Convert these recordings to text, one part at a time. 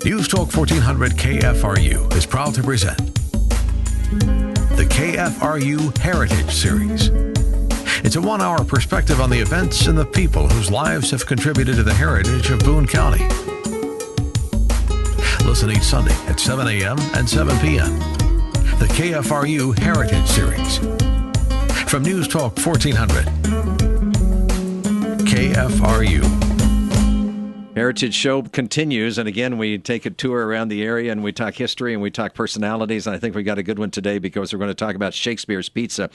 News Talk 1400 KFRU is proud to present the KFRU Heritage Series. It's a one-hour perspective on the events and the people whose lives have contributed to the heritage of Boone County. Listen each Sunday at 7 a.m. and 7 p.m. The KFRU Heritage Series. From News Talk 1400, KFRU. Heritage Show continues, and again, we take a tour around the area, and we talk history, and we talk personalities, and I think we got a good one today because we're going to talk about Shakespeare's Pizza.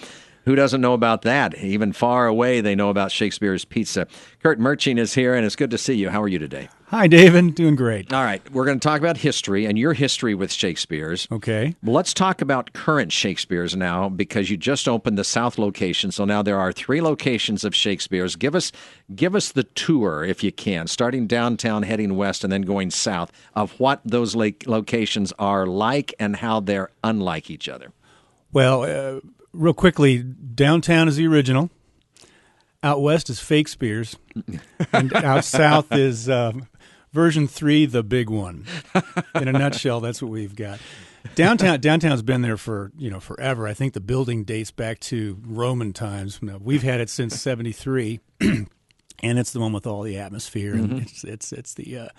Who doesn't know about that? Even far away, they know about Shakespeare's Pizza. Kurt Murching is here, and it's good to see you. How are you today? Hi, David. Doing great. All right. We're going to talk about history and your history with Shakespeare's. Okay. Well, let's talk about current Shakespeare's now, because you just opened the South location. So now there are 3 locations of Shakespeare's. Give us the tour, if you can, starting downtown, heading west, and then going south, of what those locations are like and how they're unlike each other. Well, real quickly, downtown is the original. Out west is Fake Spears. And out south is version 3, the big one. In a nutshell, that's what we've got. Downtown's been there for forever. I think the building dates back to Roman times. We've had it since '73, and it's the one with all the atmosphere. And it's the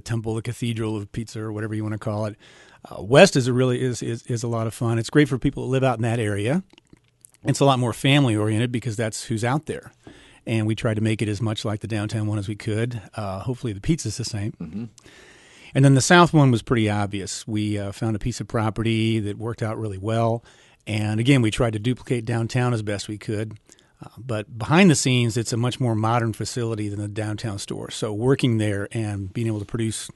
temple, the cathedral of pizza, or whatever you want to call it. West is a lot of fun. It's great for people that live out in that area. It's a lot more family oriented because that's who's out there. And we tried to make it as much like the downtown one as we could. Hopefully the pizza's the same. Mm-hmm. And then the south one was pretty obvious. We found a piece of property that worked out really well. And again, we tried to duplicate downtown as best we could. But behind the scenes, it's a much more modern facility than the downtown store. So working there and being able to produce,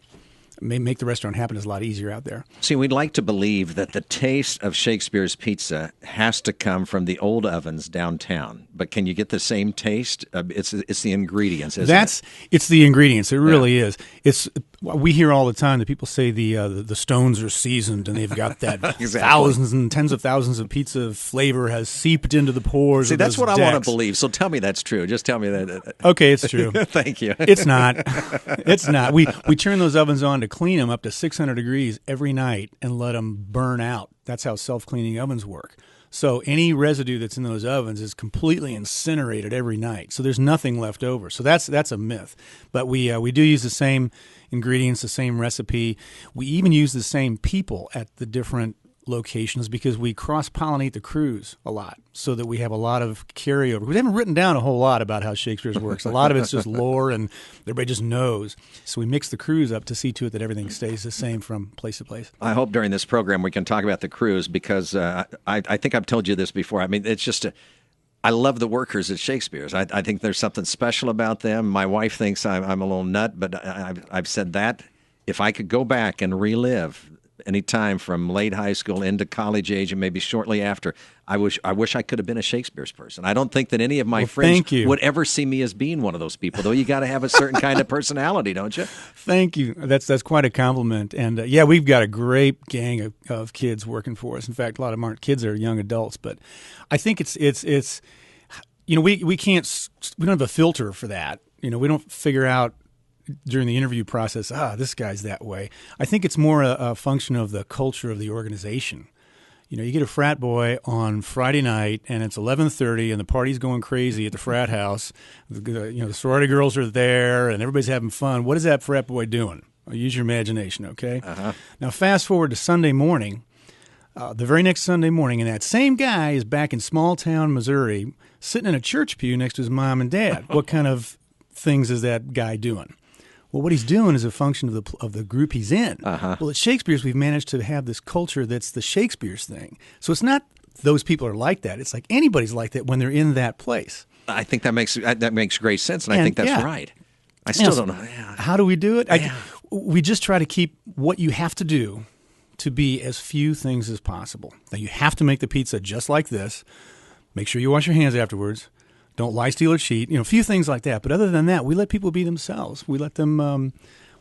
make the restaurant happen is a lot easier out there. See, we'd like to believe that the taste of Shakespeare's Pizza has to come from the old ovens downtown. But can you get the same taste? It's the ingredients, isn't it? It's the ingredients. It really is. We hear all the time that people say the stones are seasoned and they've got that exactly. Thousands and tens of thousands of pizza flavor has seeped into the pores. See, of that's those what decks. I want to believe. So tell me that's true. Just tell me that. Okay, it's true. Thank you. It's not. It's not. We turn those ovens on to clean them up to 600 degrees every night and let them burn out. That's how self-cleaning ovens work. So any residue that's in those ovens is completely incinerated every night. So there's nothing left over. So that's a myth. But we do use the same ingredients, the same recipe. We even use the same people at the different locations because we cross-pollinate the crews a lot so that we have a lot of carryover. We haven't written down a whole lot about how Shakespeare's works. A lot of it's just lore and everybody just knows. So we mix the crews up to see to it that everything stays the same from place to place. I hope during this program we can talk about the crews because I think I've told you this before. I mean, it's just I love the workers at Shakespeare's. I think there's something special about them. My wife thinks I'm a little nut, but I've said that. If I could go back and relive any time from late high school into college age and maybe shortly after, I wish I could have been a Shakespeare's person. I don't think that any of my friends would ever see me as being one of those people, though. You got to have a certain kind of personality, don't you? Thank you. That's quite a compliment. And we've got a great gang of kids working for us. In fact, a lot of them aren't kids; they're young adults. But I think it's we don't have a filter for that. We don't figure out during the interview process, this guy's that way. I think it's more a function of the culture of the organization. You get a frat boy on Friday night, and it's 11:30, and the party's going crazy at the frat house. The sorority girls are there, and everybody's having fun. What is that frat boy doing? Use your imagination, okay? Uh-huh. Now, fast forward to Sunday morning. The very next Sunday morning, and that same guy is back in small town Missouri, sitting in a church pew next to his mom and dad. What kind of things is that guy doing? Well, what he's doing is a function of the group he's in. Uh-huh. Well, at Shakespeare's, we've managed to have this culture that's the Shakespeare's thing. So it's not those people are like that. It's like anybody's like that when they're in that place. I think that makes great sense, and I think that's right. I still don't know. Yeah. How do we do it? We just try to keep what you have to do to be as few things as possible. Now, you have to make the pizza just like this. Make sure you wash your hands afterwards. Don't lie, steal, or cheat. A few things like that. But other than that, we let people be themselves. We let them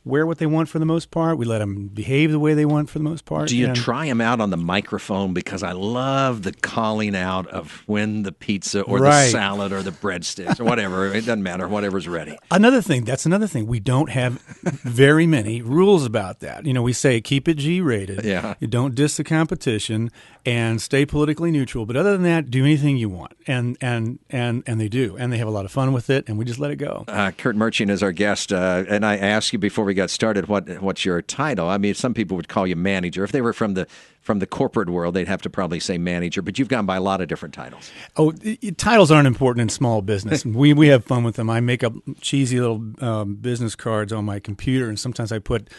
wear what they want for the most part. We let them behave the way they want for the most part. Do you try them out on the microphone? Because I love the calling out of when the pizza or the salad or the breadsticks or whatever. It doesn't matter. Whatever's ready. That's another thing. We don't have very many rules about that. We say keep it G-rated. Yeah. You don't diss the competition and stay politically neutral. But other than that, do anything you want. And they do. And they have a lot of fun with it. And we just let it go. Kurt Merchant is our guest. And I asked you before we got started, what's your title? I mean, some people would call you manager. If they were from the corporate world, they'd have to probably say manager. But you've gone by a lot of different titles. Oh, titles aren't important in small business. We have fun with them. I make up cheesy little business cards on my computer, and sometimes I put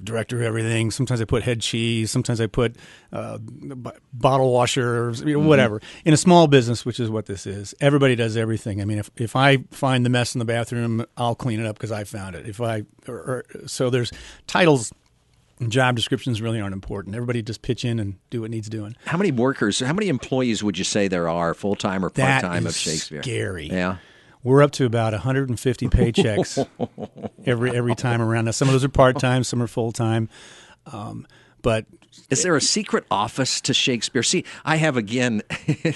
director of everything. Sometimes I put head cheese. Sometimes I put bottle washer, whatever. In a small business, which is what this is, everybody does everything. I mean, if I find the mess in the bathroom, I'll clean it up because I found it. So there's titles. Job descriptions really aren't important. Everybody just pitch in and do what needs doing. How many employees would you say there are, full-time or part-time, of Shakespeare? Scary. Yeah. We're up to about 150 paychecks every time around. Now, some of those are part-time, some are full-time. But is there a secret office to Shakespeare? See, I have again.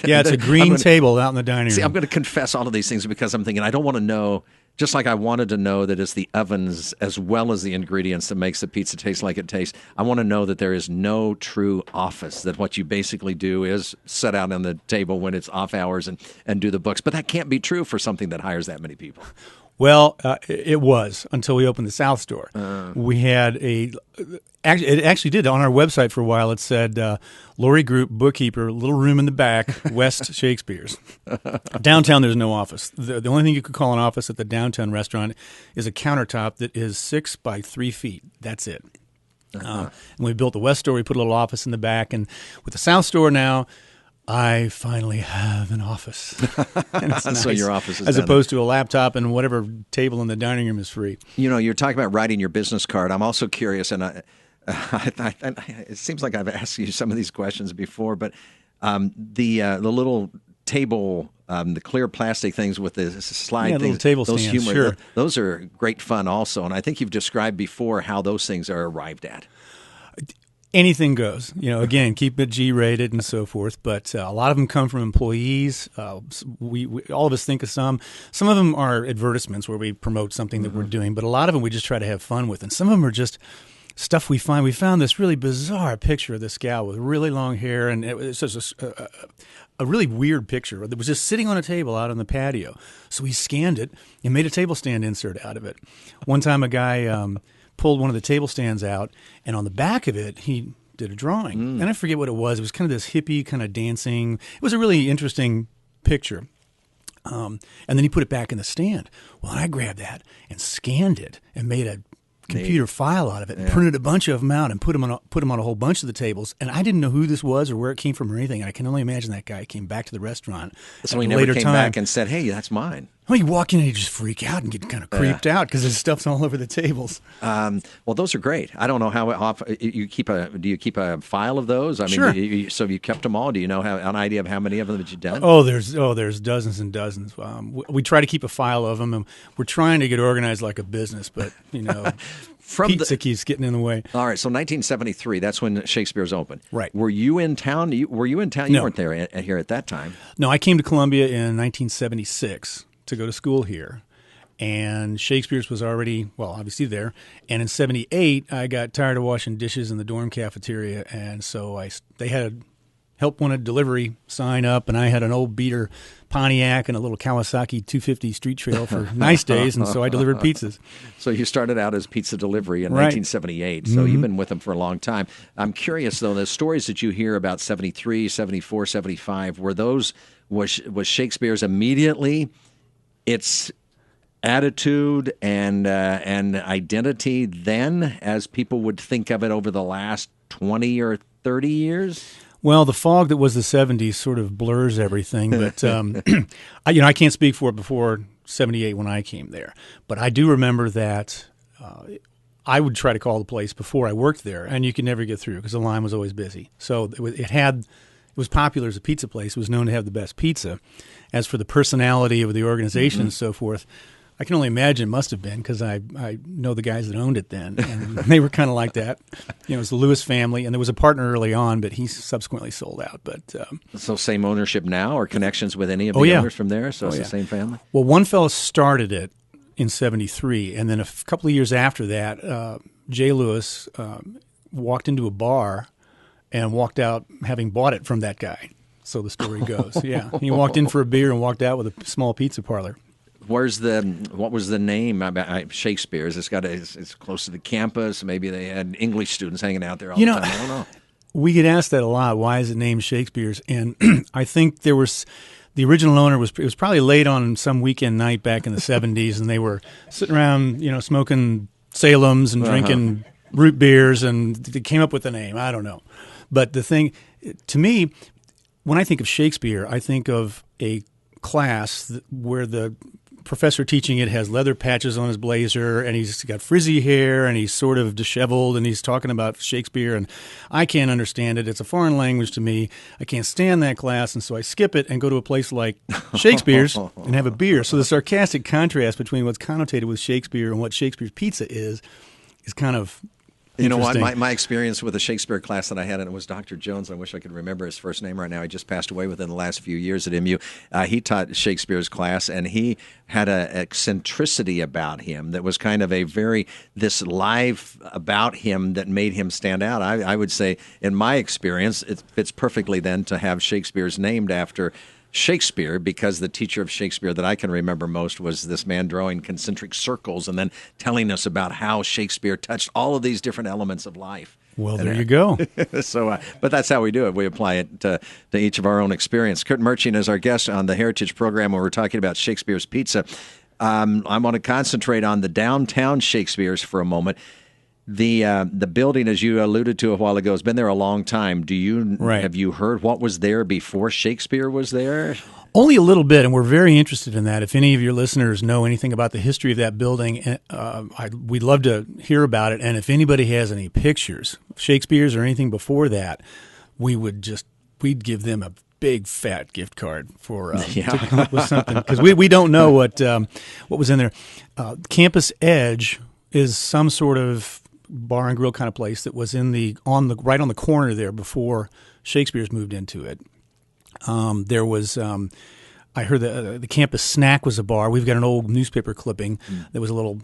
Yeah, it's a green table out in the dining room. See, I'm going to confess all of these things because I'm thinking I don't want to know. Just like I wanted to know that it's the ovens as well as the ingredients that makes the pizza taste like it tastes, I want to know that there is no true office, that what you basically do is sit out on the table when it's off hours and do the books. But that can't be true for something that hires that many people. Well, it was until we opened the South Store. We had it actually did on our website for a while. It said Lori Group bookkeeper, little room in the back, West Shakespeare's. Downtown, there's no office. The only thing you could call an office at the downtown restaurant is a countertop that is 6 by 3 feet. That's it. And we built the West Store. We put a little office in the back, and with the South Store now, I finally have an office. And it's nice, so your office is as opposed to a laptop and whatever table in the dining room is free. You're talking about writing your business card. I'm also curious, and it seems like I've asked you some of these questions before, but the little table, the clear plastic things with the slide things, little table stands, sure. Those are great fun also. And I think you've described before how those things are arrived at. Anything goes. Again, keep it G-rated and so forth. But a lot of them come from employees. We all of us think of some. Some of them are advertisements where we promote something that we're doing. But a lot of them we just try to have fun with. And some of them are just stuff we find. We found this really bizarre picture of this gal with really long hair, and it was just a really weird picture. It was just sitting on a table out on the patio. So we scanned it and made a table stand insert out of it. One time a guy pulled one of the table stands out, and on the back of it, he did a drawing. And I forget what it was. It was kind of this hippie kind of dancing. It was a really interesting picture. And then he put it back in the stand. Well, I grabbed that and scanned it and made a computer file out of it and printed a bunch of them out and put them on a whole bunch of the tables. And I didn't know who this was or where it came from or anything. And I can only imagine that guy came back to the rrestaurant. So he never came back and said, "Hey, that's mine." Well, you walk in and you just freak out and get kind of creeped out because there's stuff's all over the tables. Well, those are great. I don't know how often you keep do you keep a file of those? I mean, sure. So you kept them all. Do you know an idea of how many of them that you've done? There's dozens and dozens. We try to keep a file of them, and we're trying to get organized like a business, but pizza keeps getting in the way. All right, so 1973, that's when Shakespeare's open. Right. Were you in town? No. You weren't there here at that time. No, I came to Columbia in 1976 to go to school here. And Shakespeare's was already, obviously there. And in 78, I got tired of washing dishes in the dorm cafeteria. And so they had help wanted delivery sign up, and I had an old beater Pontiac and a little Kawasaki 250 street trail for nice days, and so I delivered pizzas. So you started out as pizza delivery in 1978, so you've been with them for a long time. I'm curious, though, the stories that you hear about 73, 74, 75, was Shakespeare's immediately its attitude and identity then as people would think of it over the last 20 or 30 years? Well, the fog that was the 70s sort of blurs everything, but I can't speak for it before 78 when I came there. But I do remember that I would try to call the place before I worked there, and you could never get through because the line was always busy. So it was popular as a pizza place. It was known to have the best pizza. As for the personality of the organization and so forth, I can only imagine it must have been because I know the guys that owned it then, and they were kind of like that. It was the Lewis family, and there was a partner early on, but he subsequently sold out. But so same ownership now, or connections with any of the owners from there? So it's the same family? Well, one fellow started it in 1973, and then a couple of years after that, Jay Lewis walked into a bar and walked out having bought it from that guy. So the story goes. Yeah, he walked in for a beer and walked out with a small pizza parlor. What was the name? Shakespeare's. It's close to the campus. Maybe they had English students hanging out there all the time. I don't know. We get asked that a lot. Why is it named Shakespeare's? And I think there was the original owner it was probably late on some weekend night back in the 70s, and they were sitting around, smoking Salems and drinking root beers, and they came up with the name. I don't know. But the thing, to me, when I think of Shakespeare, I think of a class where the professor teaching it has leather patches on his blazer, and he's got frizzy hair, and he's sort of disheveled, and he's talking about Shakespeare, and I can't understand it. It's a foreign language to me. I can't stand that class, and so I skip it and go to a place like Shakespeare's and have a beer. So the sarcastic contrast between what's connotated with Shakespeare and what Shakespeare's pizza is kind of You know what? My experience with a Shakespeare class that I had, and it was Dr. Jones. I wish I could remember his first name right now. He just passed away within the last few years at MU. He taught Shakespeare's class, and he had an eccentricity about him that was kind of this live about him that made him stand out. I would say, in my experience, it fits perfectly then to have Shakespeare's named after Shakespeare, because the teacher of Shakespeare that I can remember most was this man drawing concentric circles and then telling us about how Shakespeare touched all of these different elements of life. Well, there you go. So, but that's how we do it. We apply it to each of our own experience. Kurt Murching is our guest on the Heritage Program, where we're talking about Shakespeare's Pizza. I want to concentrate on the downtown Shakespeare's for a moment. The building, as you alluded to a while ago, has been there a long time. Have you heard what was there before Shakespeare was there? Only a little bit, and we're very interested in that. If any of your listeners know anything about the history of that building, we'd love to hear about it. And if anybody has any pictures of Shakespeare's or anything before that, we'd give them a big fat gift card for to come up with something, because we don't know what was in there. Campus Edge is some sort of bar and grill kind of place that was right on the corner there before Shakespeare's moved into it. There was, I heard the campus snack was a bar. We've got an old newspaper clipping. There was a little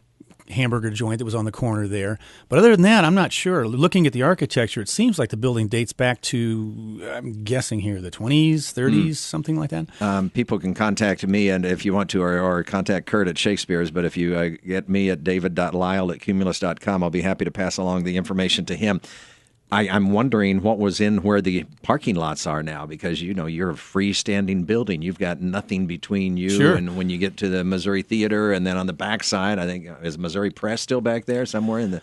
hamburger joint that was on the corner there. But other than that, I'm not sure. Looking at the architecture, it seems like the building dates back to, I'm guessing here, the 20s, 30s, something like that. People can contact me, and if you want to, or contact Kurt at Shakespeare's. But if you get me at david.lyle@cumulus.com, I'll be happy to pass along the information to him. I'm wondering what was in where the parking lots are now, because you're a freestanding building. You've got nothing between you and when you get to the Missouri Theater, and then on the backside, I think, is Missouri Press still back there somewhere in the?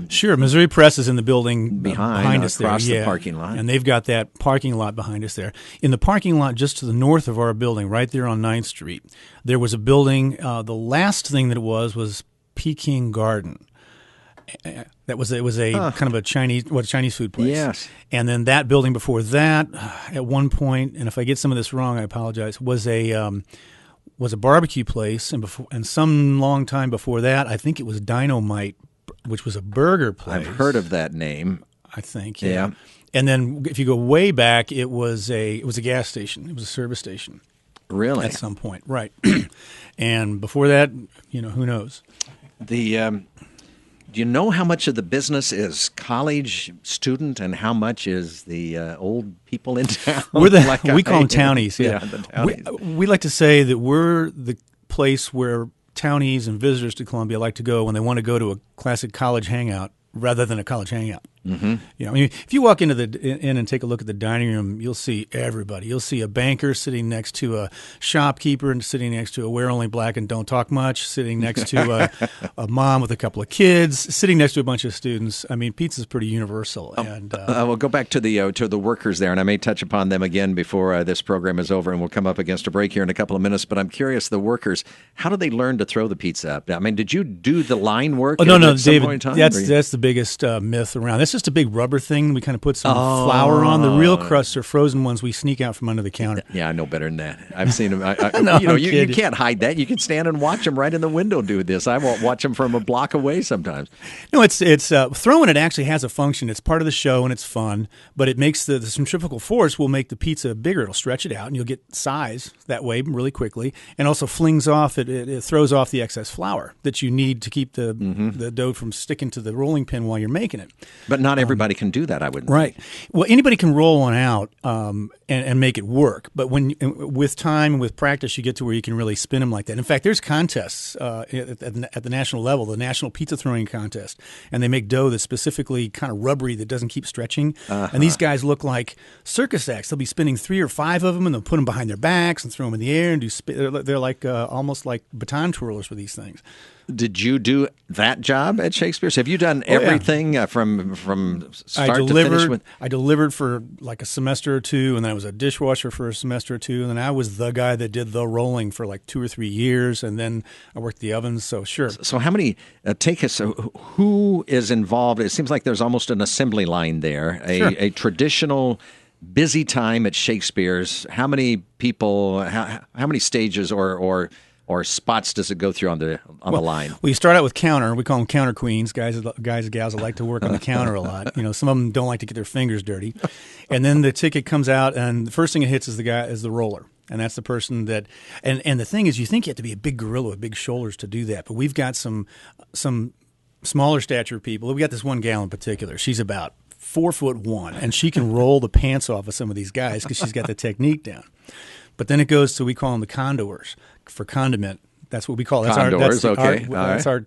Sure, Missouri Press is in the building behind us across there. the parking lot, and they've got that parking lot behind us there. In the parking lot just to the north of our building, right there on 9th Street, there was a building. The last thing that it was Peking Garden. It was a kind of a Chinese food place. Yes. And then that building before that, at one point, and if I get some of this wrong, I apologize, was a barbecue place, and some long time before that, I think it was Dynamite, which was a burger place. I've heard of that name. I think, yeah. And then if you go way back, it was a gas station. It was a service station. Really? At some point, right. And before that, who knows? Do you know how much of the business is college student and how much is the old people in town? We call them townies. Yeah, the townies. We like to say that we're the place where townies and visitors to Columbia like to go when they want to go to a classic college hangout rather than a college hangout. Mm-hmm. If you walk into in and take a look at the dining room, you'll see everybody. You'll see a banker sitting next to a shopkeeper, and sitting next to a wear only black and don't talk much, sitting next to a mom with a couple of kids, sitting next to a bunch of students. I mean, pizza's pretty universal. And we'll go back to the workers there, and I may touch upon them again before this program is over, and we'll come up against a break here in a couple of minutes. But I'm curious, the workers, how do they learn to throw the pizza up? I mean, did you do the line work? No, David. That's the biggest myth around. That's That's just a big rubber thing. We kind of put some flour on. The real crusts are frozen ones we sneak out from under the counter. Yeah, I know better than that. I've seen them. No, you can't hide that. You can stand and watch them right in the window do this. I won't watch them from a block away sometimes. No, it's throwing it actually has a function. It's part of the show and it's fun, but it makes the centrifugal force will make the pizza bigger. It'll stretch it out and you'll get size that way really quickly, and also flings off it throws off the excess flour that you need to keep the dough from sticking to the rolling pin while you're making it. But not everybody can do that, I wouldn't. Right. Well, anybody can roll one out and make it work, but with time and with practice, you get to where you can really spin them like that. In fact, there's contests at the national level, the National Pizza Throwing Contest, and they make dough that's specifically kind of rubbery that doesn't keep stretching. And these guys look like circus acts. They'll be spinning 3 or 5 of them, and they'll put them behind their backs and throw them in the air and they're like almost like baton twirlers for these things. Did you do that job at Shakespeare's? Have you done everything from start to finish? I delivered for like a semester or 2, and then I was a dishwasher for a semester or 2, and then I was the guy that did the rolling for like 2 or 3 years, and then I worked the ovens. So sure. So how many? Take us. Who is involved? It seems like there's almost an assembly line there. A traditional busy time at Shakespeare's. How many people? How many stages or spots does it go through on the line? Well, you start out with counter. We call them counter queens, guys and gals that like to work on the counter a lot. Some of them don't like to get their fingers dirty. And then the ticket comes out, and the first thing it hits is the roller. And that's the person that and the thing is, you think you have to be a big gorilla with big shoulders to do that, but we've got some smaller stature people. We got this one gal in particular. She's about 4'1", and she can roll the pants off of some of these guys because she's got the technique down. But then it goes to, we call them the condors for condiment. That's what we call it. Condors, okay. That's our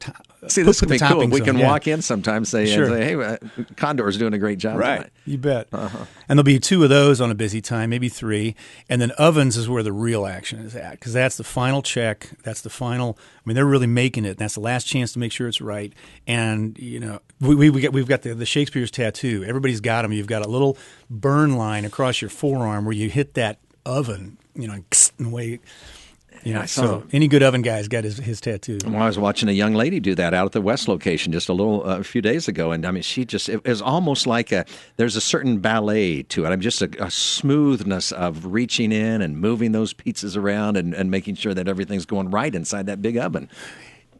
See, this would be cool. We can on, walk in sometimes and say, hey, Condor's doing a great job right, tonight. You bet. And there'll be 2 of those on a busy time, maybe 3. And then ovens is where the real action is at, because that's the final check. That's the final. I mean, they're really making it. That's the last chance to make sure it's right. And, we've got the Shakespeare's tattoo. Everybody's got them. You've got a little burn line across your forearm where you hit that oven, and way. So any good oven guy's got his tattoo. Well, I was watching a young lady do that out at the West location just a few days ago, and I mean, it was almost like there's a certain ballet to it. I mean, just a smoothness of reaching in and moving those pizzas around and making sure that everything's going right inside that big oven.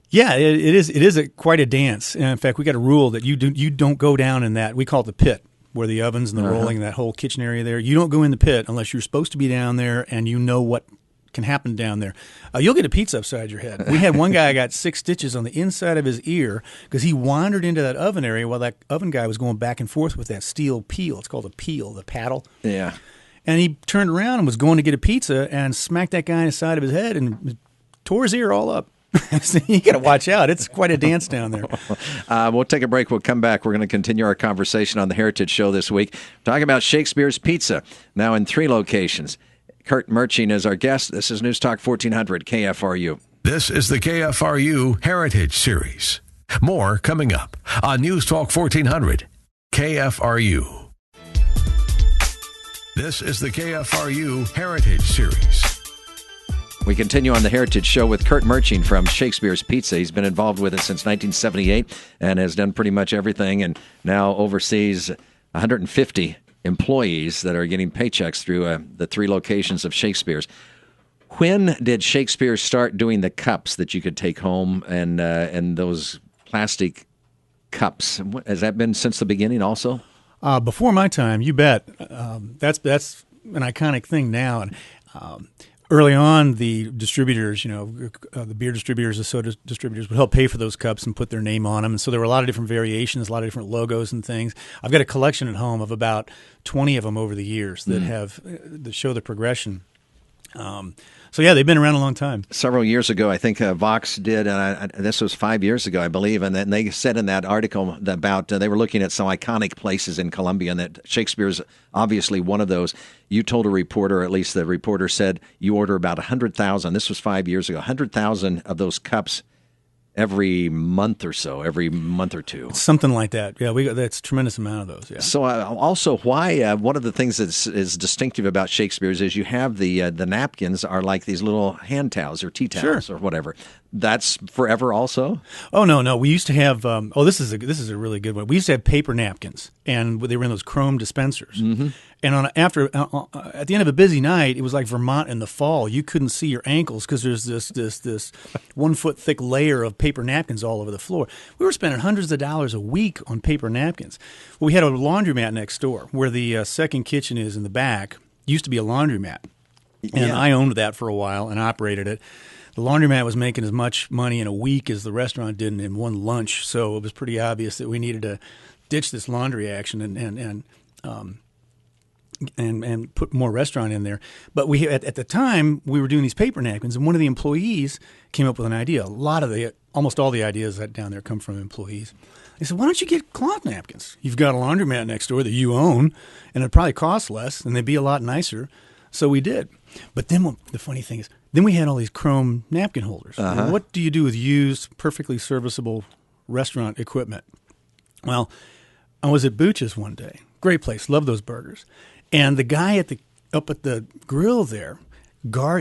Yeah, it is quite a dance. And in fact, we got a rule that you don't go down in that. We call it the pit, where the ovens and the rolling, that whole kitchen area there. You don't go in the pit unless you're supposed to be down there and you know what can happen down there. You'll get a pizza upside your head. We had one guy got 6 stitches on the inside of his ear because he wandered into that oven area while that oven guy was going back and forth with that steel peel. It's called a peel, the paddle. Yeah. And he turned around and was going to get a pizza and smacked that guy in the side of his head and tore his ear all up. So you got to watch out. It's quite a dance down there. We'll take a break. We'll come back. We're going to continue our conversation on the Heritage Show this week. Talking about Shakespeare's Pizza, now in 3 locations. Kurt Merching is our guest. This is News Talk 1400 KFRU. This is the KFRU Heritage Series. More coming up on News Talk 1400 KFRU. This is the KFRU Heritage Series. We continue on the Heritage Show with Kurt Merching from Shakespeare's Pizza. He's been involved with it since 1978 and has done pretty much everything, and now oversees 150 employees that are getting paychecks through the 3 locations of Shakespeare's. When did Shakespeare start doing the cups that you could take home and those plastic cups? Has that been since the beginning also? Before my time, you bet. That's an iconic thing now. And early on, the distributors, the beer distributors, the soda distributors would help pay for those cups and put their name on them. And so there were a lot of different variations, a lot of different logos and things. I've got a collection at home of about 20 of them over the years that show the progression. So yeah, they've been around a long time. Several years ago, I think Vox did, and this was 5 years ago, I believe, and then they said in that article about they were looking at some iconic places in Columbia, and that Shakespeare's obviously one of those. You told a reporter, or at least the reporter said, you order about 100,000. This was 5 years ago. 100,000 of those cups every month or so, every month or two. Something like that. Yeah, that's a tremendous amount of those. Yeah. So also, why one of the things that is distinctive about Shakespeare's is you have the napkins are like these little hand towels or tea towels or whatever. That's forever also? Oh no. We used to have. This is a really good one. We used to have paper napkins, and they were in those chrome dispensers. Mm-hmm. And at the end of a busy night, it was like Vermont in the fall. You couldn't see your ankles because there's this 1 foot thick layer of paper napkins all over the floor. We were spending hundreds of dollars a week on paper napkins. Well, we had a laundromat next door where the second kitchen is in the back. Used to be a laundromat, and I owned that for a while and operated it. The laundromat was making as much money in a week as the restaurant did in one lunch, so it was pretty obvious that we needed to ditch this laundry action and put more restaurant in there. But we at the time we were doing these paper napkins, and one of the employees came up with an idea. Almost all the ideas that down there come from employees. They said, "Why don't you get cloth napkins? You've got a laundromat next door that you own, and it'd probably cost less, and they'd be a lot nicer." So we did. But then the funny thing is, then we had all these chrome napkin holders. Uh-huh. What do you do with used, perfectly serviceable restaurant equipment? Well, I was at Booch's one day. Great place. Love those burgers. And the guy up at the grill there,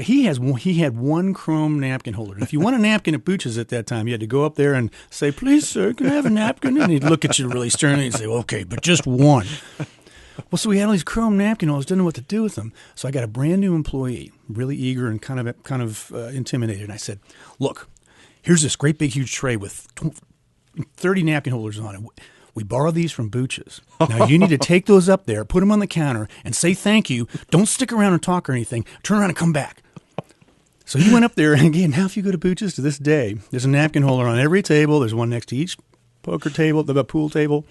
he had one chrome napkin holder. And if you want a napkin at Booch's at that time, you had to go up there and say, "Please, sir, can I have a napkin?" And he'd look at you really sternly and say, "Okay, but just one." Well, so we had all these chrome napkin holders, didn't know what to do with them. So I got a brand new employee, really eager and kind of intimidated. And I said, "Look, here's this great big huge tray with 30 napkin holders on it. We borrowed these from Booch's. Now you need to take those up there, put them on the counter, and say thank you. Don't stick around and talk or anything. Turn around and come back." So he went up there, and again, now if you go to Booch's to this day, there's a napkin holder on every table. There's one next to each poker table, the pool table.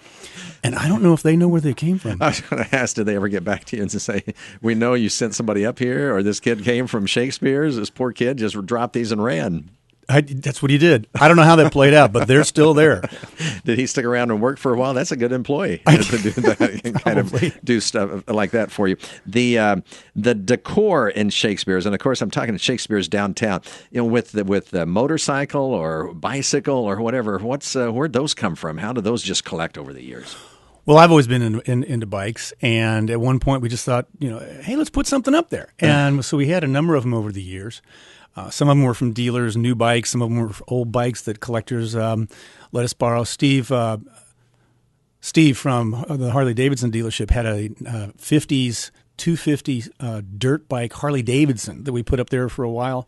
And I don't know if they know where they came from. I was going to ask, did they ever get back to you and say, "We know you sent somebody up here, or this kid came from Shakespeare's. This poor kid just dropped these and ran"? That's what he did. I don't know how that played out, but they're still there. Did he stick around and work for a while? That's a good employee to do that and kind of do stuff like that for you. The decor in Shakespeare's, and of course I'm talking Shakespeare's downtown, with the motorcycle or bicycle or whatever. Where'd those come from? How did those just collect over the years? Well, I've always been into bikes, and at one point we just thought, hey, let's put something up there. And so we had a number of them over the years. Some of them were from dealers, new bikes. Some of them were old bikes that collectors let us borrow. Steve from the Harley Davidson dealership had a 50s 250 dirt bike Harley Davidson that we put up there for a while.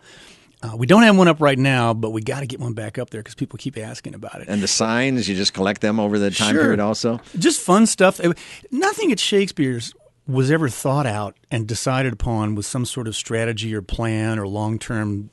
We don't have one up right now, but we got to get one back up there because people keep asking about it. And the signs, you just collect them over the time period also? Just fun stuff. Nothing at Shakespeare's was ever thought out and decided upon with some sort of strategy or plan or long-term.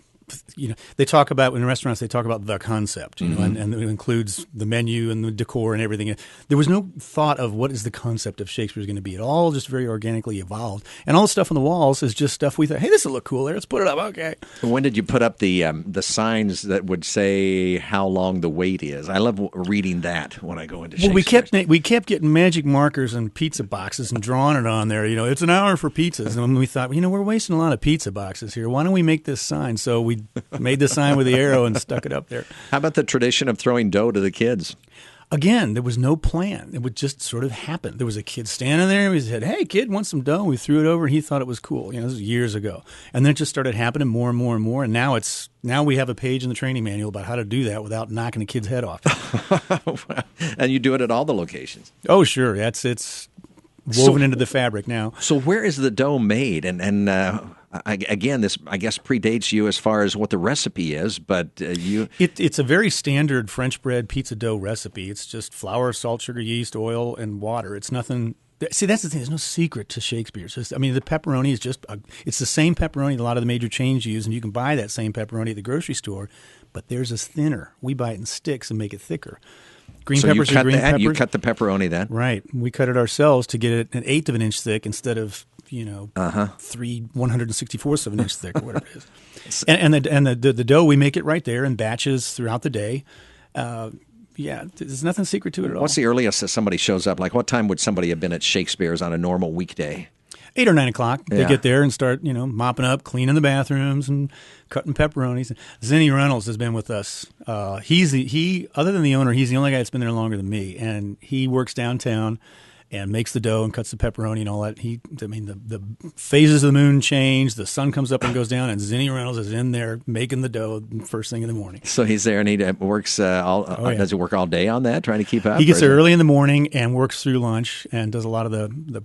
They talk about, in restaurants, they talk about the concept, and it includes the menu and the decor and everything. There was no thought of what is the concept of Shakespeare's going to be. It all just very organically evolved. And all the stuff on the walls is just stuff we thought, hey, this will look cool there. Let's put it up. Okay. When did you put up the signs that would say how long the wait is? I love reading that when I go into Shakespeare's. Well, we kept getting magic markers and pizza boxes and drawing it on there. It's an hour for pizzas. And we thought, we're wasting a lot of pizza boxes here. Why don't we make this sign? So we made the sign with the arrow and stuck it up there. How about the tradition of throwing dough to the kids? Again, there was no plan. It would just sort of happen. There was a kid standing there. We said, "Hey, kid, want some dough?" We threw it over, and he thought it was cool. This was years ago. And then it just started happening more and more and more. And now we have a page in the training manual about how to do that without knocking a kid's head off. And you do it at all the locations? Oh, sure. It's woven into the fabric now. So where is the dough made? And again, this, I guess, predates you as far as what the recipe is, but It's a very standard French bread pizza dough recipe. It's just flour, salt, sugar, yeast, oil, and water. It's nothing. See, that's the thing. There's no secret to Shakespeare's. The pepperoni is just it's the same pepperoni that a lot of the major chains use, and you can buy that same pepperoni at the grocery store, but theirs is thinner. We buy it in sticks and make it thicker. Green peppers are green peppers. You cut the pepperoni then? Right. We cut it ourselves to get it an eighth of an inch thick instead of 1/64ths of an inch thick or whatever it is. And the dough, we make it right there in batches throughout the day. There's nothing secret to it at all. What's the earliest that somebody shows up? Like, what time would somebody have been at Shakespeare's on a normal weekday? 8 or 9 o'clock. They Yeah. get there and start, mopping up, cleaning the bathrooms and cutting pepperonis. Zenny Reynolds has been with us. He other than the owner, he's the only guy that's been there longer than me, and he works downtown and makes the dough and cuts the pepperoni and all that. The phases of the moon change, the sun comes up and goes down, and Zenny Reynolds is in there making the dough first thing in the morning. So he's there and he works does he work all day on that, trying to keep up? He gets there early in the morning and works through lunch and does a lot of the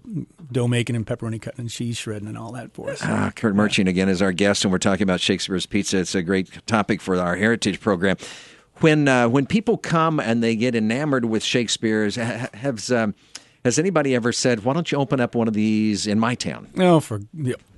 dough making and pepperoni cutting and cheese shredding and all that for us. Kurt Murchie again is our guest, and we're talking about Shakespeare's Pizza. It's a great topic for our heritage program. When people come and they get enamored with Shakespeare's, has anybody ever said, why don't you open up one of these in my town? Oh,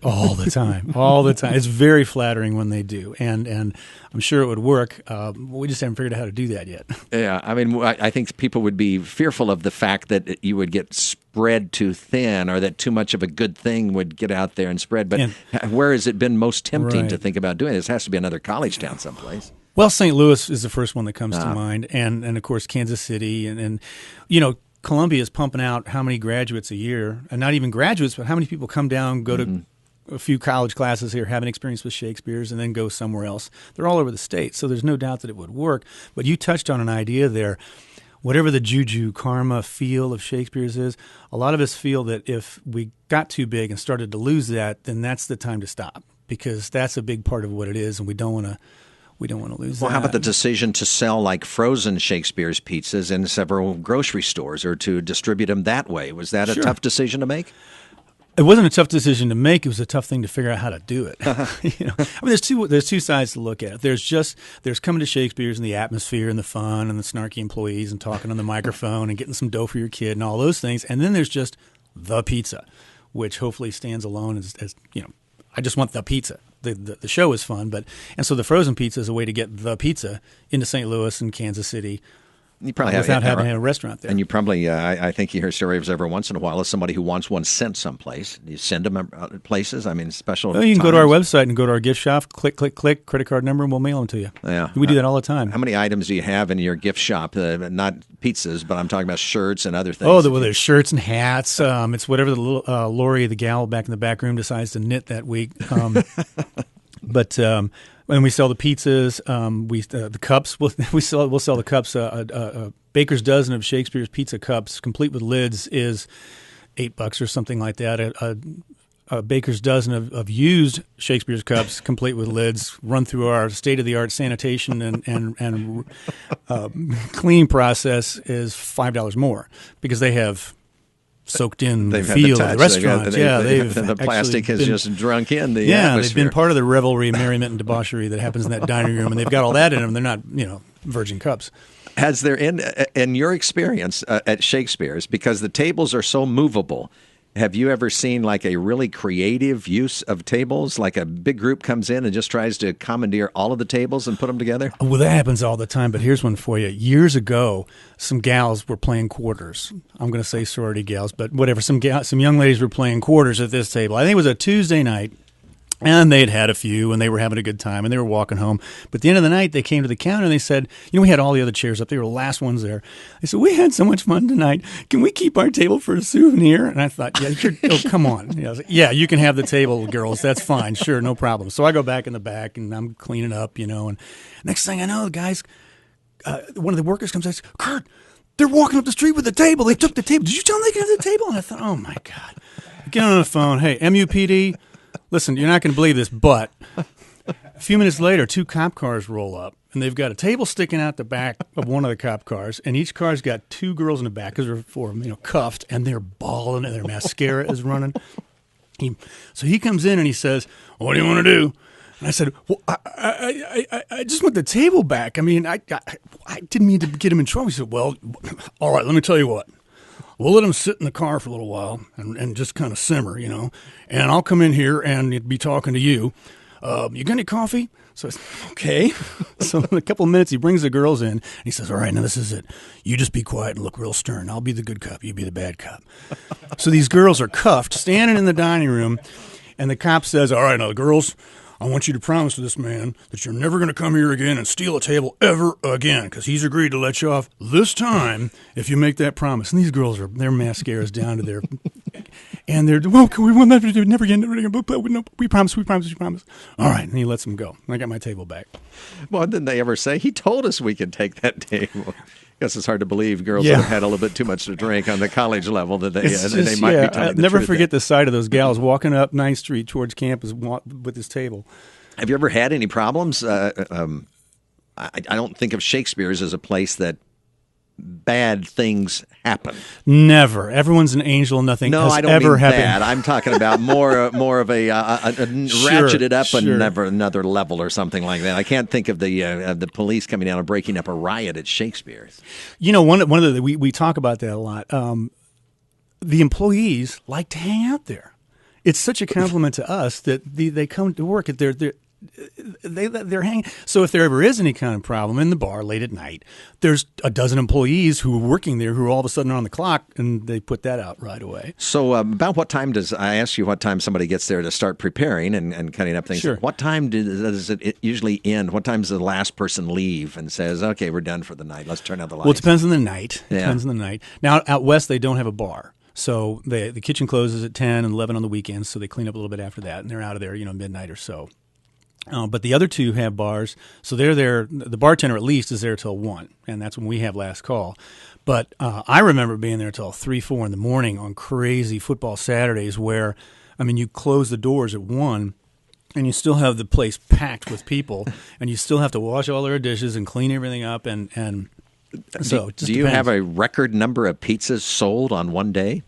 all the time. All the time. It's very flattering when they do, and I'm sure it would work. We just haven't figured out how to do that yet. Yeah, I think people would be fearful of the fact that you would get spread too thin or that too much of a good thing would get out there and spread. But where has it been most tempting to think about doing it? This has to be another college town someplace. Well, St. Louis is the first one that comes to mind, and of course Kansas City, and Columbia is pumping out how many graduates a year, and not even graduates, but how many people come down, go to a few college classes here, have an experience with Shakespeare's, and then go somewhere else. They're all over the state, so there's no doubt that it would work. But you touched on an idea there. Whatever the juju, karma feel of Shakespeare's is, a lot of us feel that if we got too big and started to lose that, then that's the time to stop, because that's a big part of what it is, and we don't want to lose that. Well, how about the decision to sell like frozen Shakespeare's pizzas in several grocery stores or to distribute them that way? Was that a tough decision to make? It wasn't a tough decision to make. It was a tough thing to figure out how to do it. There's two sides to look at. There's coming to Shakespeare's and the atmosphere and the fun and the snarky employees and talking on the microphone and getting some dough for your kid and all those things. And then there's just the pizza, which hopefully stands alone as I just want the pizza. The show is fun, and so the frozen pizza is a way to get the pizza into St. Louis and Kansas City. You probably without having a restaurant there. And you probably, I think you hear stories every once in a while of somebody who wants one sent someplace. You send them places. Special. Well, you can go to our website and go to our gift shop, click, credit card number, and we'll mail them to you. Yeah, we do that all the time. How many items do you have in your gift shop? Not pizzas, but I'm talking about shirts and other things. Oh, there's shirts and hats. It's whatever the little Lori, the gal back in the back room, decides to knit that week. But when we sell the pizzas, the cups. We'll sell the cups. A baker's dozen of Shakespeare's pizza cups, complete with lids, is $8 or something like that. A baker's dozen of used Shakespeare's cups, complete with lids, run through our state-of-the-art sanitation and cleaning process, is $5 more because they have soaked in the feel of the restaurant. The plastic has just drunk in the atmosphere. They've been part of the revelry, merriment, and debauchery that happens in that dining room, and they've got all that in them. They're not, virgin cups. Has there, in your experience at Shakespeare's, because the tables are so movable, have you ever seen like a really creative use of tables? Like a big group comes in and just tries to commandeer all of the tables and put them together? Well, that happens all the time, but here's one for you. Years ago, some gals were playing quarters. I'm going to say sorority gals, but whatever. Some young ladies were playing quarters at this table. I think it was a Tuesday night. And they'd had a few, and they were having a good time, and they were walking home. But at the end of the night, they came to the counter, and they said, we had all the other chairs up. They were the last ones there. They said, we had so much fun tonight. Can we keep our table for a souvenir? And I thought, come on. I was like, yeah, you can have the table, girls. That's fine. Sure, no problem. So I go back in the back, and I'm cleaning up, and next thing I know, the guys, one of the workers comes and says, Kurt, they're walking up the street with the table. They took the table. Did you tell them they could have the table? And I thought, oh, my God. Get on the phone. Hey, MUPD. Listen, you're not going to believe this, but a few minutes later, 2 cop cars roll up, and they've got a table sticking out the back of one of the cop cars, and each car's got 2 girls in the back because they're 4 of them, cuffed, and they're bawling, and their mascara is running. So he comes in and he says, "What do you want to do?" And I said, "Well, I just want the table back. I didn't mean to get him in trouble." He said, "Well, all right, let me tell you what. We'll let him sit in the car for a little while and just kind of simmer, and I'll come in here and be talking to you. You got any coffee?" So I said, okay. So in a couple of minutes, he brings the girls in, and he says, "All right, now this is it. You just be quiet and look real stern. I'll be the good cop. You be the bad cop." So these girls are cuffed, standing in the dining room, and the cop says, "All right, now, girls, I want you to promise to this man that you're never going to come here again and steal a table ever again, because he's agreed to let you off this time if you make that promise." And these girls their mascara's down to their... And they're, well, we will never do it, never again, never again. We promise, we promise, we promise. All right, and he lets them go. And I got my table back. Well, didn't they ever say, he told us we could take that table? I guess it's hard to believe girls that have had a little bit too much to drink on the college level that they might be telling the never truth forget there. the sight of those gals walking up 9th Street towards campus with this table. Have you ever had any problems? I don't think of Shakespeare's as a place that bad things happen. Never. Everyone's an angel. Nothing has I don't ever mean happened. that. I'm talking about more of a ratcheted up another level or something like that. I can't think of the police coming down and breaking up a riot at Shakespeare's. You know, one of the we talk about that a lot. The employees like to hang out there. It's such a compliment to us that they come to work at they're hanging. So if there ever is any kind of problem in the bar late at night, there's a dozen employees who are working there who are all of a sudden on the clock, and they put that out right away. So about what time I ask you what time somebody gets there to start preparing and cutting up things? Sure. What time does it usually end? What time does the last person leave and says, okay, we're done for the night, let's turn out the lights? Well, it depends on the night. Yeah. Depends on the night. Now, out west, they don't have a bar. So the kitchen closes at 10 and 11 on the weekends, so they clean up a little bit after that, and they're out of there, midnight or so. But the other two have bars, so they're there. The bartender at least is there till 1, and that's when we have last call. But I remember being there till 3, 4 in the morning on crazy football Saturdays where, you close the doors at 1, and you still have the place packed with people, and you still have to wash all their dishes and clean everything up, and so it just do you depends. have a record number of pizzas sold on one day?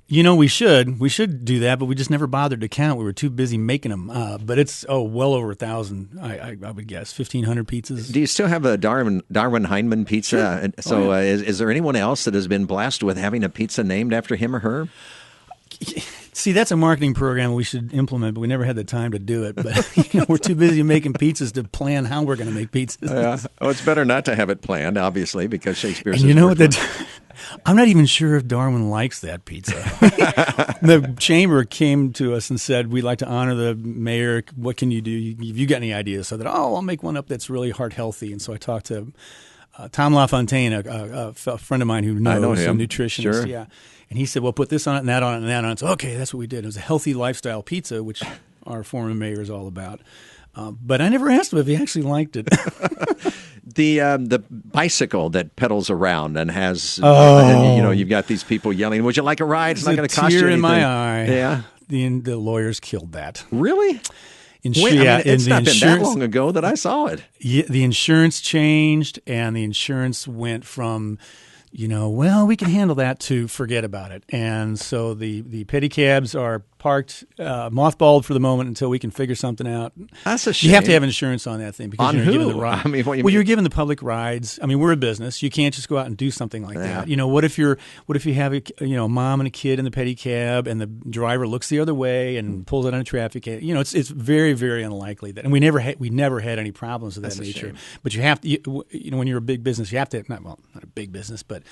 We should do that, but we just never bothered to count. We were too busy making them. But it's well over 1,000. I would guess 1,500 pizzas. Do you still have a Darwin Heinemann pizza? Sure. So is there anyone else that has been blessed with having a pizza named after him or her? See, that's a marketing program we should implement, but we never had the time to do it. But we're too busy making pizzas to plan how we're going to make pizzas. Well, it's better not to have it planned, obviously, because Shakespeare's. And you know what? I'm not even sure if Darwin likes that pizza. The chamber came to us and said, "We'd like to honor the mayor. What can you do? Have you got any ideas?" So that, I'll make one up that's really heart healthy. And so I talked to Tom LaFontaine, a friend of mine who knows, a nutritionist. Sure. Yeah. And he said, well, put this on it and that on it and that on it. So, okay, that's what we did. It was a healthy lifestyle pizza, which our former mayor is all about. But I never asked him if he actually liked it. The bicycle that pedals around and has, you've got these people yelling, would you like a ride? It's not going to cost you anything. Tear in my eye. Yeah. The lawyers killed that. Really? It's not been that long ago that I saw it. Yeah, the insurance changed, and the insurance went from, we can handle that to forget about it. And so the pedicabs are parked, mothballed for the moment until we can figure something out. That's a shame. You have to have insurance on that thing because on you're who? giving the ride. What do you mean? You're giving the public rides. We're a business. You can't just go out and do something like that. What if you have a mom and a kid in the pedicab and the driver looks the other way and pulls out on a traffic? It's very, very unlikely that. And we never had any problems of that nature. But you have to. When you're a big business, you have to. Not a big business, but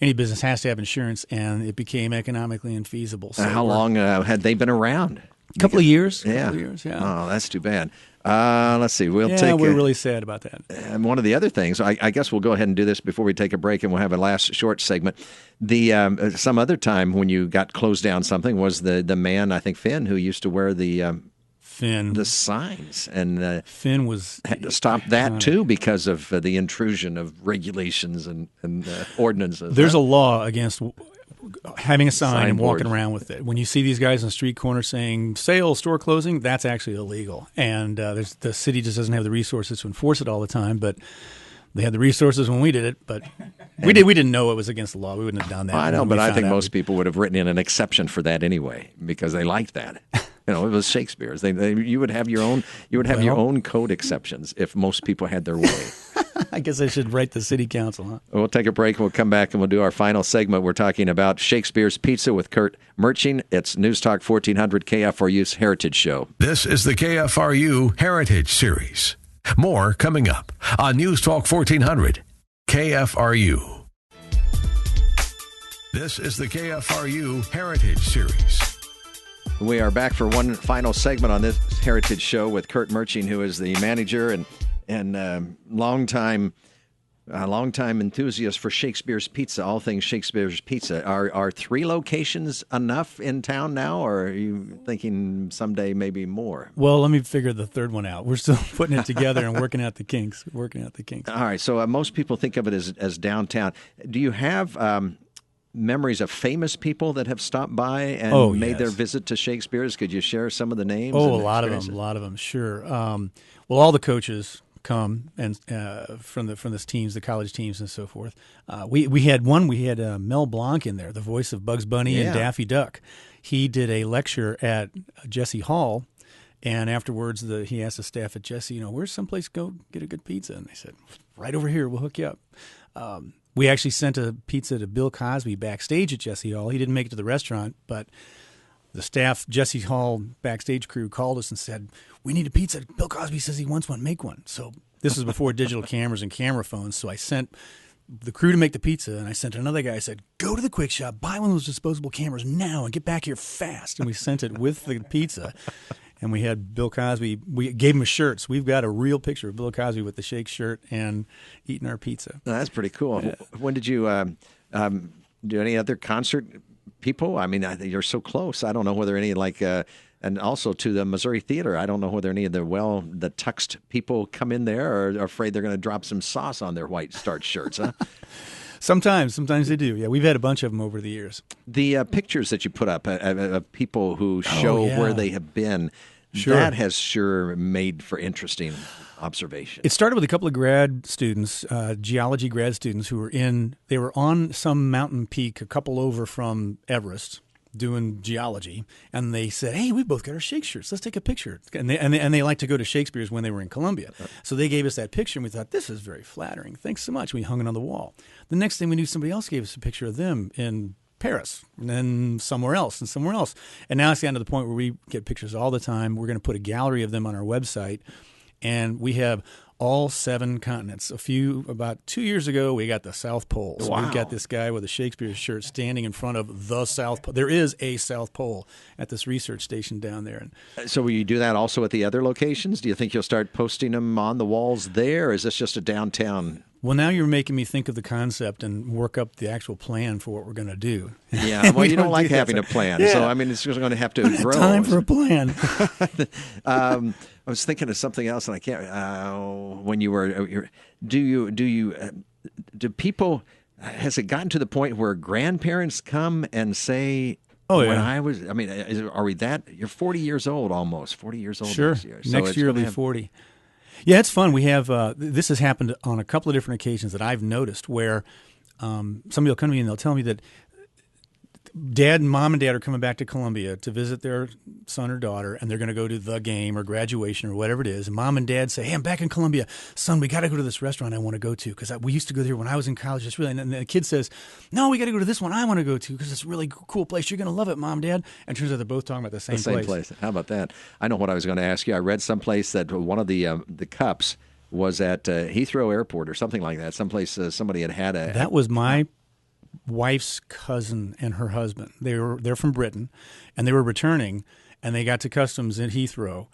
any business has to have insurance, and it became economically infeasible. So how long had they been around? A couple of years. Yeah. Oh, that's too bad. Let's see. We're really sad about that. And one of the other things, I guess we'll go ahead and do this before we take a break, and we'll have a last short segment. Some other time when you got closed down something was the man, I think Finn, who used to wear the signs, and Finn had to stop that too because of the intrusion of regulations and ordinances. There's a law against having a sign and walking board. around with it. When you see these guys on the street corner saying sale, store closing, that's actually illegal. And the city just doesn't have the resources to enforce it all the time, but they had the resources when we did it, but we didn't know it was against the law. We wouldn't have done that. I know, but I think most people would have written in an exception for that anyway because they liked that. It was Shakespeare's. You would have your own. You would have your own code exceptions if most people had their way. I guess I should write the city council, huh? We'll take a break. We'll come back and we'll do our final segment. We're talking about Shakespeare's Pizza with Kurt Merching. It's News Talk 1400 KFRU's Heritage Show. This is the KFRU Heritage Series. More coming up on News Talk 1400 KFRU. This is the KFRU Heritage Series. We are back for one final segment on this Heritage Show with Kurt Merching, who is the manager and longtime a longtime enthusiast for Shakespeare's Pizza, all things Shakespeare's Pizza. Are 3 locations enough in town now, or are you thinking someday maybe more? Well, let me figure the third one out. We're still putting it together and working out the kinks. All right, so most people think of it as downtown. Do you have memories of famous people that have stopped by and made their visit to Shakespeare's? Could you share some of the names? Oh, a lot of them, sure. Well, all the coaches come and from the teams, the college teams, and so forth. We had Mel Blanc in there, the voice of Bugs Bunny and Daffy Duck. He did a lecture at Jesse Hall, and afterwards he asked the staff at Jesse, where's someplace to go get a good pizza? And they said, right over here, we'll hook you up. We actually sent a pizza to Bill Cosby backstage at Jesse Hall. He didn't make it to the restaurant, but the staff, Jesse Hall backstage crew, called us and said, we need a pizza. Bill Cosby says he wants one. Make one. So this is before digital cameras and camera phones. So I sent the crew to make the pizza, and I sent another guy. I said, go to the quick shop, buy one of those disposable cameras now, and get back here fast. And we sent it with the pizza. And we had Bill Cosby. We gave him his shirts. We've got a real picture of Bill Cosby with the Shake shirt and eating our pizza. That's pretty cool. When did you do any other concert people? I mean, you're so close. I don't know whether any and also to the Missouri Theater. I don't know whether any of the tuxed people come in there or are afraid they're going to drop some sauce on their white starched shirts, huh? Sometimes they do. Yeah, we've had a bunch of them over the years. The pictures that you put up of people who show where they have been, that has sure made for interesting observation. It started with a couple of grad students, geology grad students, they were on some mountain peak a couple over from Everest doing geology, and they said, hey, we both got our Shake shirts. Let's take a picture. And they like to go to Shakespeare's when they were in Columbia. So they gave us that picture, and we thought, this is very flattering. Thanks so much. We hung it on the wall. The next thing we knew, somebody else gave us a picture of them in Paris, and then somewhere else, and somewhere else. And now it's gotten to the point where we get pictures all the time. We're going to put a gallery of them on our website, and we have all 7 continents. About 2 years ago, we got the South Pole. So we've got this guy with a Shakespeare shirt standing in front of the South Pole. There is a South Pole at this research station down there. So will you do that also at the other locations? Do you think you'll start posting them on the walls there, or is this just a downtown? Well, now you're making me think of the concept and work up the actual plan for what we're going to do. Yeah, well, you don't like having a plan. Yeah. So, I mean, it's just going to have to grow. Time for a plan. I was thinking of something else, and I can't. When you were, do people? Has it gotten to the point where grandparents come and say, "Oh when yeah"? Are we that? You're 40 years old, almost 40 years old. Sure. Next year. So next year will be 40. Yeah, it's fun. We have this has happened on a couple of different occasions that I've noticed where somebody will come to me and they'll tell me that mom and dad are coming back to Columbia to visit their son or daughter, and they're going to go to the game or graduation or whatever it is. And mom and dad say, hey, I'm back in Columbia. Son, we got to go to this restaurant I want to go to because we used to go there when I was in college. It's really, and the kid says, no, we got to go to this one I want to go to because it's a really cool place. You're going to love it, Mom, Dad. And it turns out they're both talking about the same place. How about that? I know what I was going to ask you. I read someplace that one of the cups was at Heathrow Airport or something like that. Someplace somebody had a... That was my wife's cousin and her husband. They're from Britain, and they were returning, and they got to customs in Heathrow,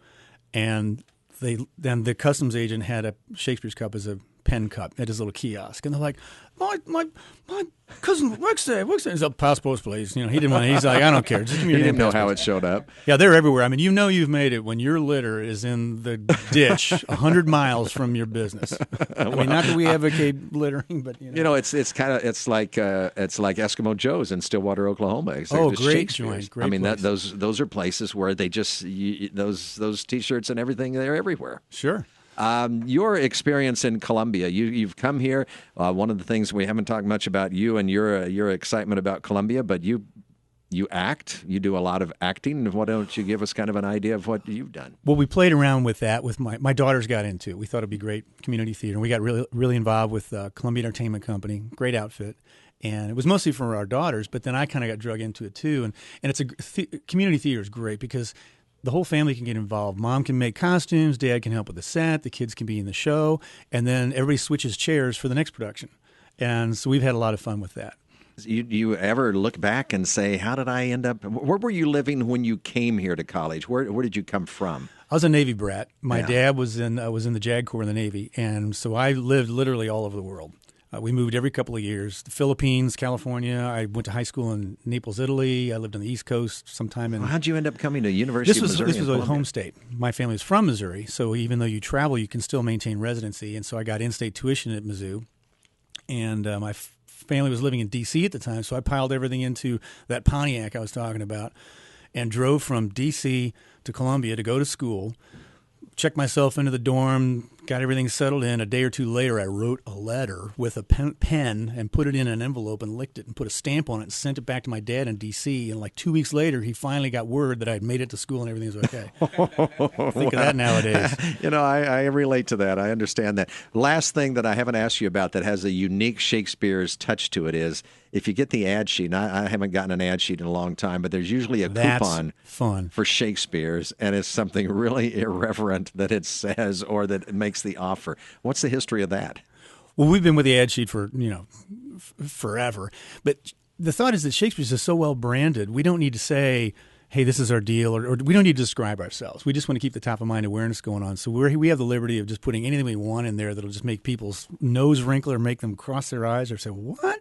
and then the customs agent had a Shakespeare's cup as a pen cup at his little kiosk, and they're like, my cousin works there. He's up passports, please. He didn't want. He's like, I don't care. Just give me your He didn't know passports. how it showed up. Yeah, they're everywhere. I mean, you've made it when your litter is in the ditch 100 miles from your business. I mean, not that we advocate littering, but it's like Eskimo Joe's in Stillwater, Oklahoma. Great joint. Great place. Those are places where they just those T-shirts and everything. They're everywhere. Sure. Your experience in Columbia, you've come here. One of the things we haven't talked much about you and your excitement about Columbia, but you act. You do a lot of acting. Why don't you give us kind of an idea of what you've done? Well, we played around with that. With my daughters got into it. We thought it'd be great community theater. And we got really really involved with Columbia Entertainment Company. Great outfit. And it was mostly for our daughters, but then I kind of got drug into it too. And it's community theater is great because the whole family can get involved. Mom can make costumes, Dad can help with the set, the kids can be in the show, and then everybody switches chairs for the next production. And so we've had a lot of fun with that. You ever look back and say, how did I end up? Where were you living when you came here to college? Where did you come from? I was a Navy brat. My dad was in the JAG Corps in the Navy, and so I lived literally all over the world. We moved every couple of years. The Philippines, California. I went to high school in Naples, Italy. I lived on the East Coast sometime in. Well, how'd you end up coming to University of Missouri? This was a home state. My family was from Missouri, so even though you travel, you can still maintain residency. And so I got in-state tuition at Mizzou, and my family was living in D.C. at the time, so I piled everything into that Pontiac I was talking about and drove from D.C. to Columbia to go to school, checked myself into the dorm, got everything settled in. A day or two later, I wrote a letter with a pen and put it in an envelope and licked it and put a stamp on it and sent it back to my dad in D.C. And like 2 weeks later, he finally got word that I had made it to school and everything was okay. Think of that nowadays. I relate to that. I understand that. Last thing that I haven't asked you about that has a unique Shakespeare's touch to it is if you get the ad sheet, and I haven't gotten an ad sheet in a long time, but there's usually a coupon for Shakespeare's, and it's something really irreverent that it says or that it makes the offer. What's the history of that? Well, we've been with the ad sheet for, forever. But the thought is that Shakespeare's is so well branded, we don't need to say, hey, this is our deal, or we don't need to describe ourselves. We just want to keep the top of mind awareness going on. So we have the liberty of just putting anything we want in there that'll just make people's nose wrinkle or make them cross their eyes or say, what?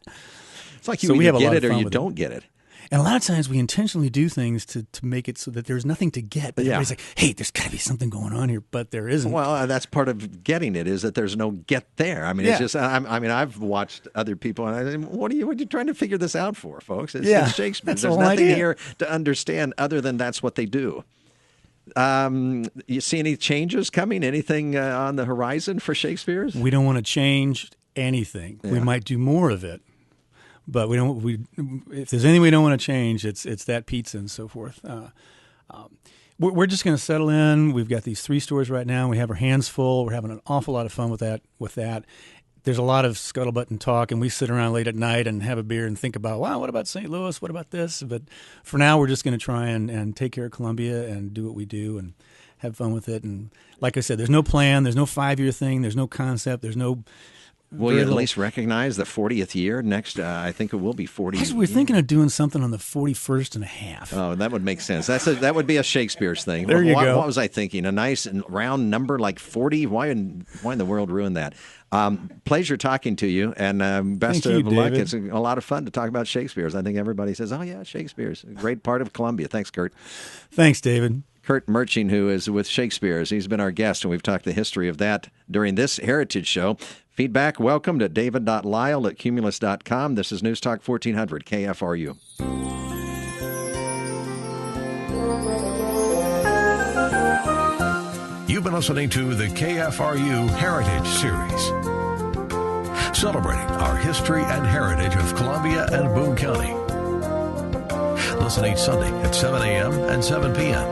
It's like you either get it or you don't get it. And a lot of times we intentionally do things to make it so that there's nothing to get. But everybody's like, hey, there's got to be something going on here, but there isn't. Well, that's part of getting it is that there's no get there. I mean, it's just, I've watched other people, and I think, what are you trying to figure this out for, folks? It's Shakespeare. There's nothing here to understand other than that's what they do. You see any changes coming? Anything on the horizon for Shakespeare's? We don't want to change anything. Yeah. We might do more of it. But if there's anything we don't want to change, it's that pizza and so forth. We're just going to settle in. We've got these 3 stores right now. We have our hands full. We're having an awful lot of fun with that. There's a lot of scuttlebutt and talk, and we sit around late at night and have a beer and think about, wow, what about St. Louis? What about this? But for now, we're just going to try and take care of Columbia and do what we do and have fun with it. And like I said, there's no plan. There's no 5-year thing. There's no concept. There's no... Will you at least recognize the 40th year next? I think it will be 40. We're thinking of doing something on the 41st and a half. Oh, that would make sense. That would be a Shakespeare's thing. There you go. What was I thinking? A nice round number like 40? Why in the world ruin that? Pleasure talking to you, and best of luck. It's a lot of fun to talk about Shakespeare's. I think everybody says, oh, yeah, Shakespeare's. A great part of Columbia. Thanks, Kurt. Thanks, David. Kurt Murching, who is with Shakespeare's. He's been our guest, and we've talked the history of that during this Heritage Show. Feedback, welcome to david.lyle@cumulus.com. This is News Talk 1400 KFRU. You've been listening to the KFRU Heritage Series, celebrating our history and heritage of Columbia and Boone County. Listen each Sunday at 7 a.m. and 7 p.m.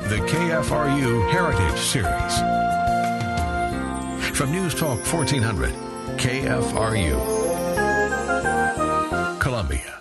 The KFRU Heritage Series. From News Talk 1400, KFRU, Columbia.